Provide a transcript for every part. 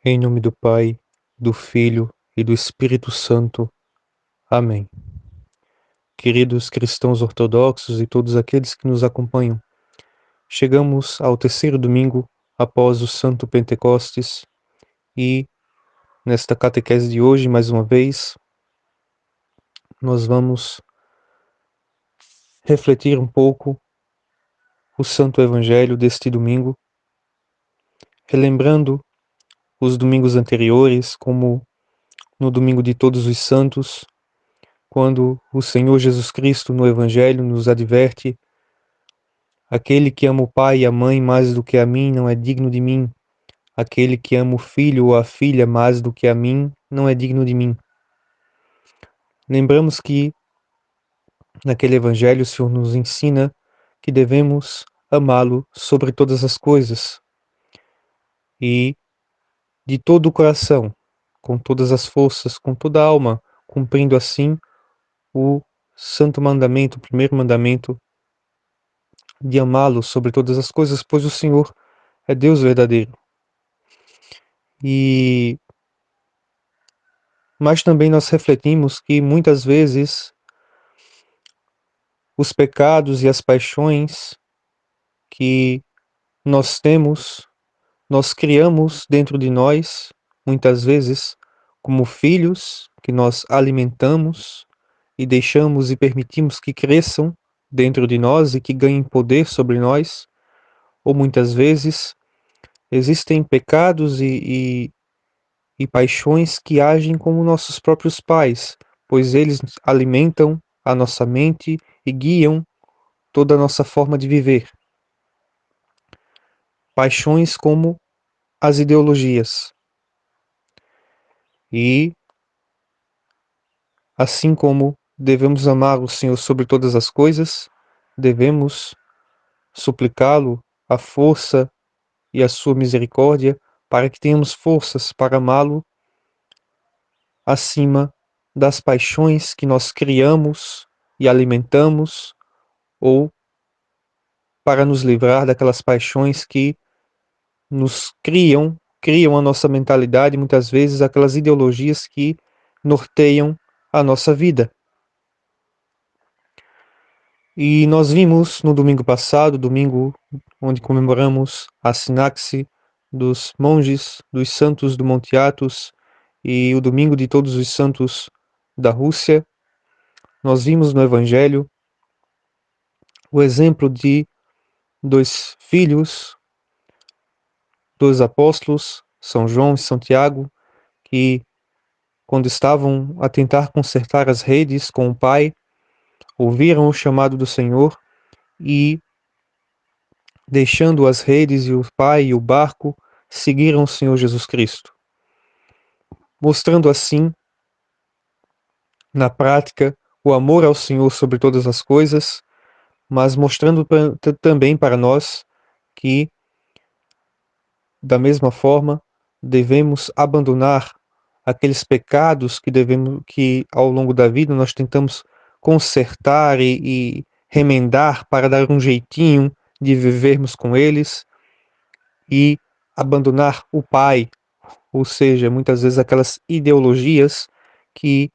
Em nome do Pai, do Filho e do Espírito Santo. Amém. Queridos cristãos ortodoxos e todos aqueles que nos acompanham, chegamos ao terceiro domingo após o Santo Pentecostes e, nesta catequese de hoje, mais uma vez, nós vamos refletir um pouco o Santo Evangelho deste domingo, relembrando os domingos anteriores, como no domingo de Todos os Santos, quando o Senhor Jesus Cristo no Evangelho nos adverte: aquele que ama o pai e a mãe mais do que a mim não é digno de mim. Aquele que ama o filho ou a filha mais do que a mim não é digno de mim. Lembramos que naquele Evangelho o Senhor nos ensina que devemos amá-lo sobre todas as coisas e de todo o coração, com todas as forças, com toda a alma, cumprindo assim o santo mandamento, o primeiro mandamento de amá-lo sobre todas as coisas, pois o Senhor é Deus verdadeiro. Mas também nós refletimos que muitas vezes os pecados e as paixões que nós temos, nós criamos dentro de nós, muitas vezes, como filhos que nós alimentamos e deixamos e permitimos que cresçam dentro de nós e que ganhem poder sobre nós, ou muitas vezes existem pecados e paixões que agem como nossos próprios pais, pois eles alimentam a nossa mente e guiam toda a nossa forma de viver. Paixões como as ideologias. E, assim como devemos amar o Senhor sobre todas as coisas, devemos suplicá-lo a força e a sua misericórdia para que tenhamos forças para amá-lo acima das paixões que nós criamos e alimentamos, ou para nos livrar daquelas paixões que nos criam a nossa mentalidade, muitas vezes aquelas ideologias que norteiam a nossa vida. E nós vimos no domingo passado, domingo onde comemoramos a sinaxe dos monges, dos santos do Monte Athos, e o domingo de Todos os Santos da Rússia, nós vimos no Evangelho o exemplo de dois filhos dos apóstolos, São João e São Tiago, que, quando estavam a tentar consertar as redes com o pai, ouviram o chamado do Senhor e, deixando as redes e o pai e o barco, seguiram o Senhor Jesus Cristo, mostrando assim, na prática, o amor ao Senhor sobre todas as coisas, mas mostrando também para nós que, da mesma forma, devemos abandonar aqueles pecados que ao longo da vida nós tentamos consertar e remendar para dar um jeitinho de vivermos com eles, e abandonar o pai, ou seja, muitas vezes aquelas ideologias que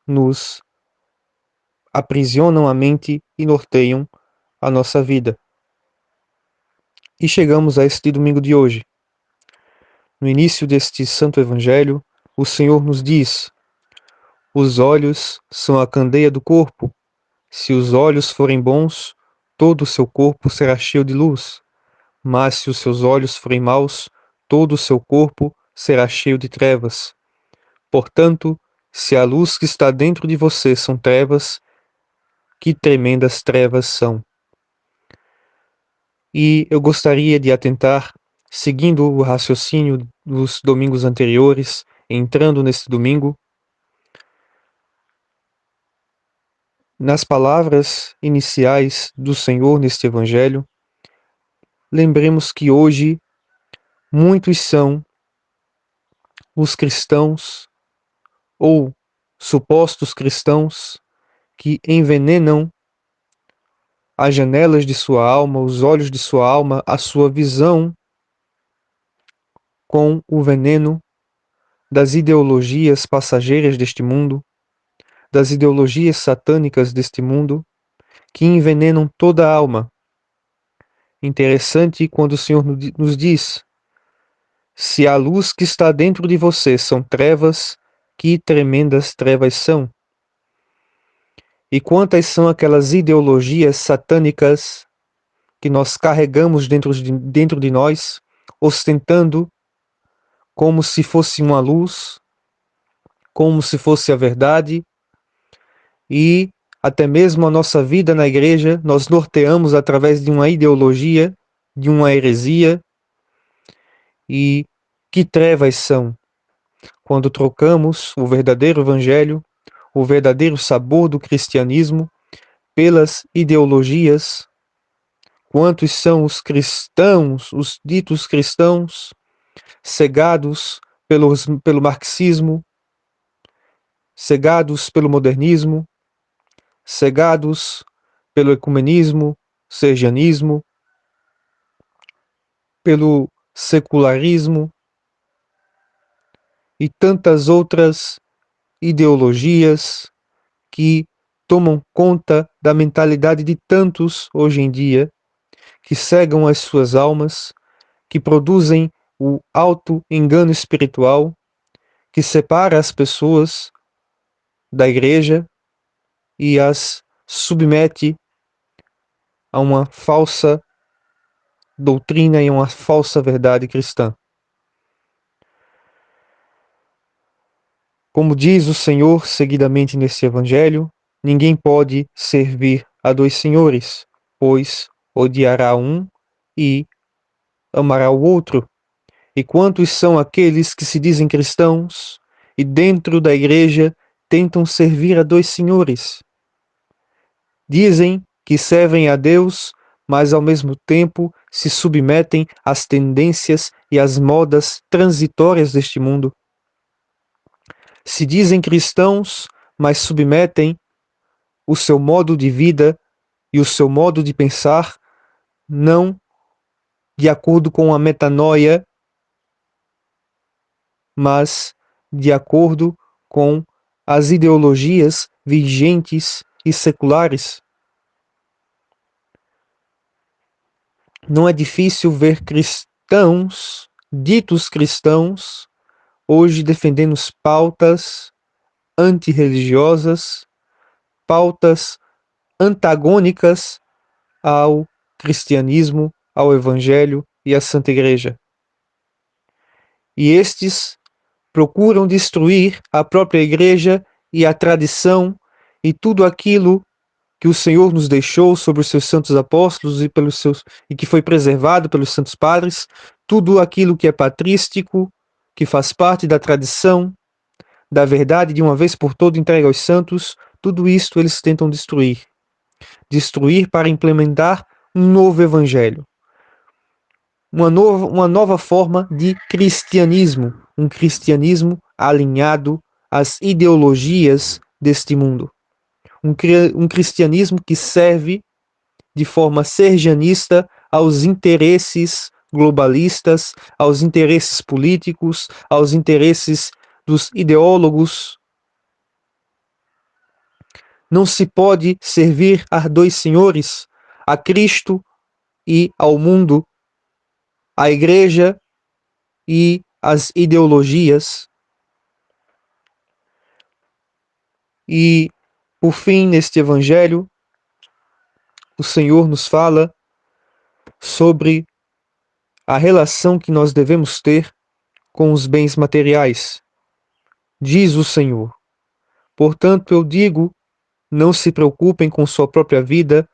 nos aprisionam a mente e norteiam a nossa vida. E chegamos a este domingo de hoje. No início deste Santo Evangelho, o Senhor nos diz: os olhos são a candeia do corpo. Se os olhos forem bons, todo o seu corpo será cheio de luz. Mas se os seus olhos forem maus, todo o seu corpo será cheio de trevas. Portanto, se a luz que está dentro de você são trevas, que tremendas trevas são. E eu gostaria de atentar, seguindo o raciocínio dos domingos anteriores, entrando neste domingo, nas palavras iniciais do Senhor neste Evangelho. Lembremos que hoje muitos são os cristãos ou supostos cristãos que envenenam as janelas de sua alma, os olhos de sua alma, a sua visão com o veneno das ideologias passageiras deste mundo, das ideologias satânicas deste mundo, que envenenam toda a alma. Interessante quando o Senhor nos diz: se a luz que está dentro de você são trevas, que tremendas trevas são. E quantas são aquelas ideologias satânicas que nós carregamos dentro de nós, ostentando como se fosse uma luz, como se fosse a verdade, e até mesmo a nossa vida na igreja nós norteamos através de uma ideologia, de uma heresia. E que trevas são quando trocamos o verdadeiro evangelho, o verdadeiro sabor do cristianismo, pelas ideologias. Quantos são os cristãos, os ditos cristãos, cegados pelo marxismo, cegados pelo modernismo, cegados pelo ecumenismo, sergianismo, pelo secularismo e tantas outras ideologias que tomam conta da mentalidade de tantos hoje em dia, que cegam as suas almas, que produzem o auto-engano espiritual, que separa as pessoas da igreja e as submete a uma falsa doutrina e uma falsa verdade cristã. Como diz o Senhor seguidamente nesse evangelho, ninguém pode servir a dois senhores, pois odiará um e amará o outro. E quantos são aqueles que se dizem cristãos e dentro da igreja tentam servir a dois senhores? Dizem que servem a Deus, mas ao mesmo tempo se submetem às tendências e às modas transitórias deste mundo. Se dizem cristãos, mas submetem o seu modo de vida e o seu modo de pensar não de acordo com a metanoia, mas de acordo com as ideologias vigentes e seculares. Não é difícil ver cristãos, ditos cristãos, hoje defendendo pautas antirreligiosas, pautas antagônicas ao cristianismo, ao evangelho e à Santa Igreja. E estes procuram destruir a própria igreja e a tradição e tudo aquilo que o Senhor nos deixou sobre os seus santos apóstolos e que foi preservado pelos santos padres, tudo aquilo que é patrístico, que faz parte da tradição, da verdade de uma vez por todas entregue aos santos, tudo isto eles tentam destruir. Destruir para implementar um novo evangelho. Uma nova forma de cristianismo, um cristianismo alinhado às ideologias deste mundo. Um cristianismo que serve de forma sergianista aos interesses globalistas, aos interesses políticos, aos interesses dos ideólogos. Não se pode servir a dois senhores, a Cristo e ao mundo, a igreja e as ideologias. E, por fim, neste evangelho, o Senhor nos fala sobre a relação que nós devemos ter com os bens materiais. Diz o Senhor: portanto, eu digo, não se preocupem com sua própria vida,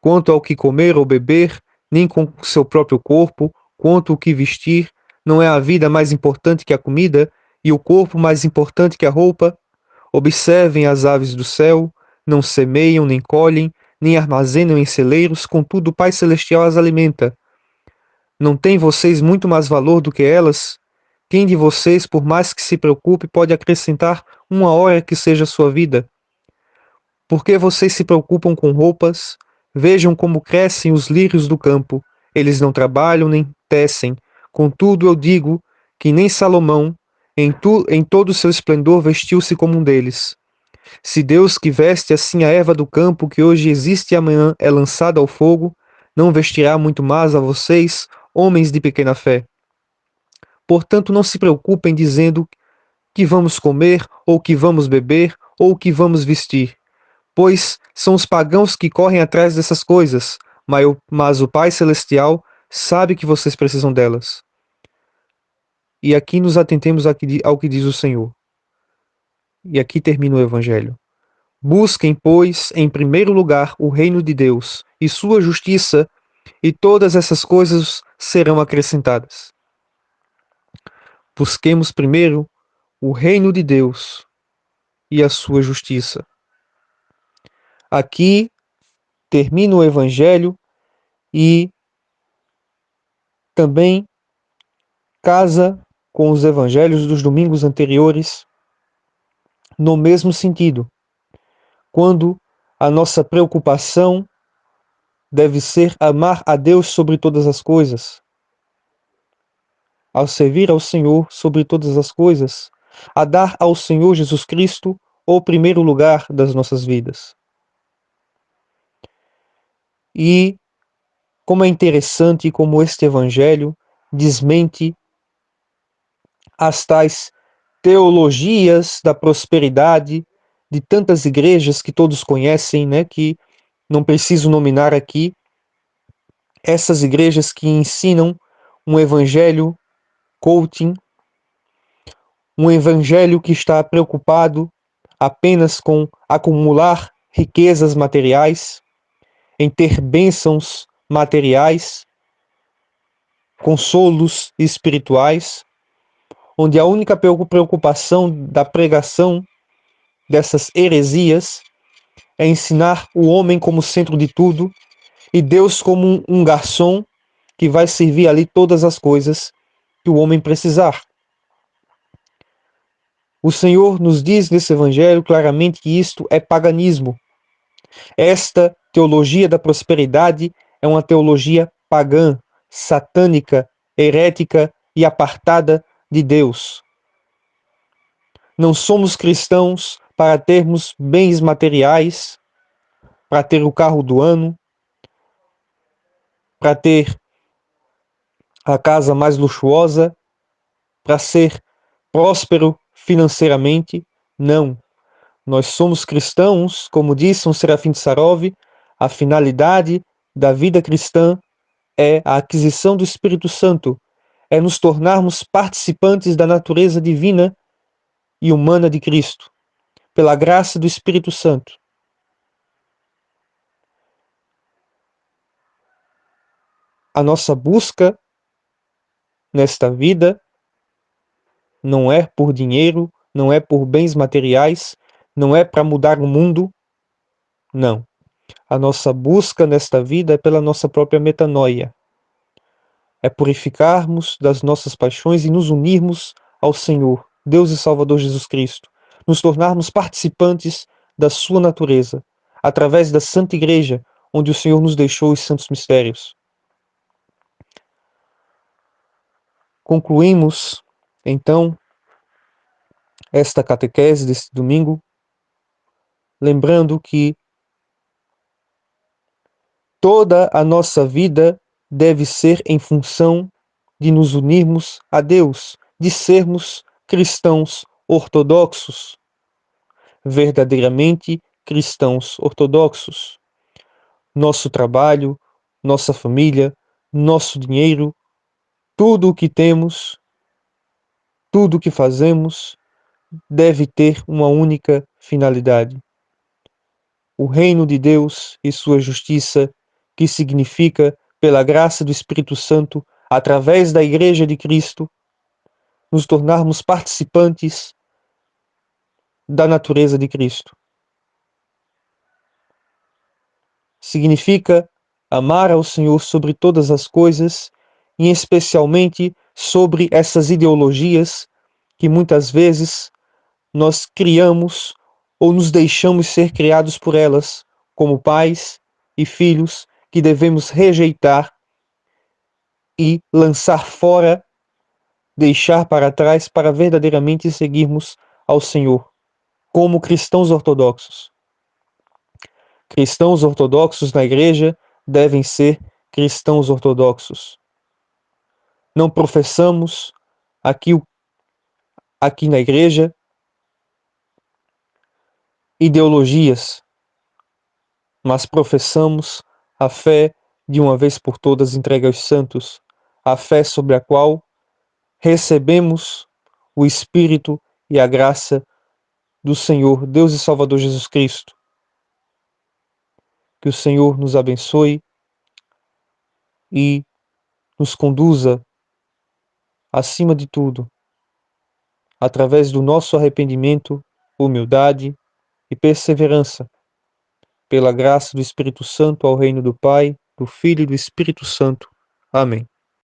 quanto ao que comer ou beber, nem com seu próprio corpo, quanto ao que vestir. Não é a vida mais importante que a comida, e o corpo mais importante que a roupa? Observem as aves do céu, não semeiam, nem colhem, nem armazenam em celeiros, contudo o Pai Celestial as alimenta. Não têm vocês muito mais valor do que elas? Quem de vocês, por mais que se preocupe, pode acrescentar uma hora que seja sua vida? Por que vocês se preocupam com roupas? Vejam como crescem os lírios do campo. Eles não trabalham nem tecem. Contudo, eu digo que nem Salomão, em todo o seu esplendor, vestiu-se como um deles. Se Deus que veste assim a erva do campo, que hoje existe e amanhã é lançada ao fogo, não vestirá muito mais a vocês, homens de pequena fé. Portanto, não se preocupem dizendo que vamos comer, ou que vamos beber, ou que vamos vestir, pois são os pagãos que correm atrás dessas coisas, mas o Pai Celestial sabe que vocês precisam delas. E aqui nos atentemos ao que diz o Senhor. E aqui termina o Evangelho. Busquem, pois, em primeiro lugar o reino de Deus e sua justiça, e todas essas coisas serão acrescentadas. Busquemos primeiro o reino de Deus e a sua justiça. Aqui termina o Evangelho e também casa com os evangelhos dos domingos anteriores no mesmo sentido, quando a nossa preocupação deve ser amar a Deus sobre todas as coisas, ao servir ao Senhor sobre todas as coisas, a dar ao Senhor Jesus Cristo o primeiro lugar das nossas vidas. E como é interessante como este evangelho desmente as tais teologias da prosperidade de tantas igrejas que todos conhecem, né, que não preciso nominar aqui, essas igrejas que ensinam um evangelho coaching, um evangelho que está preocupado apenas com acumular riquezas materiais, em ter bênçãos materiais, consolos espirituais, onde a única preocupação da pregação dessas heresias é ensinar o homem como centro de tudo e Deus como um garçom que vai servir ali todas as coisas que o homem precisar. O Senhor nos diz nesse evangelho claramente que isto é paganismo. Esta teologia da prosperidade é uma teologia pagã, satânica, herética e apartada de Deus. Não somos cristãos para termos bens materiais, para ter o carro do ano, para ter a casa mais luxuosa, para ser próspero financeiramente. Não. Nós somos cristãos, como disse um Serafim de Sarov, a finalidade da vida cristã é a aquisição do Espírito Santo, é nos tornarmos participantes da natureza divina e humana de Cristo, pela graça do Espírito Santo. A nossa busca nesta vida não é por dinheiro, não é por bens materiais, não é para mudar o mundo, não. A nossa busca nesta vida é pela nossa própria metanoia. É purificarmos das nossas paixões e nos unirmos ao Senhor, Deus e Salvador Jesus Cristo, nos tornarmos participantes da sua natureza, através da Santa Igreja, onde o Senhor nos deixou os santos mistérios. Concluímos, então, esta catequese deste domingo, lembrando que toda a nossa vida deve ser em função de nos unirmos a Deus, de sermos cristãos ortodoxos, verdadeiramente cristãos ortodoxos. Nosso trabalho, nossa família, nosso dinheiro, tudo o que temos, tudo o que fazemos, deve ter uma única finalidade: o reino de Deus e sua justiça, que significa, pela graça do Espírito Santo, através da Igreja de Cristo, nos tornarmos participantes da natureza de Cristo. Significa amar ao Senhor sobre todas as coisas, e especialmente sobre essas ideologias que muitas vezes nós criamos ou nos deixamos ser criados por elas, como pais e filhos que devemos rejeitar e lançar fora deixar para trás para verdadeiramente seguirmos ao Senhor, como cristãos ortodoxos. Cristãos ortodoxos na igreja devem ser cristãos ortodoxos. Não professamos aqui na igreja ideologias, mas professamos a fé de uma vez por todas entregue aos santos, a fé sobre a qual recebemos o Espírito e a graça do Senhor, Deus e Salvador Jesus Cristo. Que o Senhor nos abençoe e nos conduza, acima de tudo, através do nosso arrependimento, humildade e perseverança, pela graça do Espírito Santo, ao reino do Pai, do Filho e do Espírito Santo. Amém.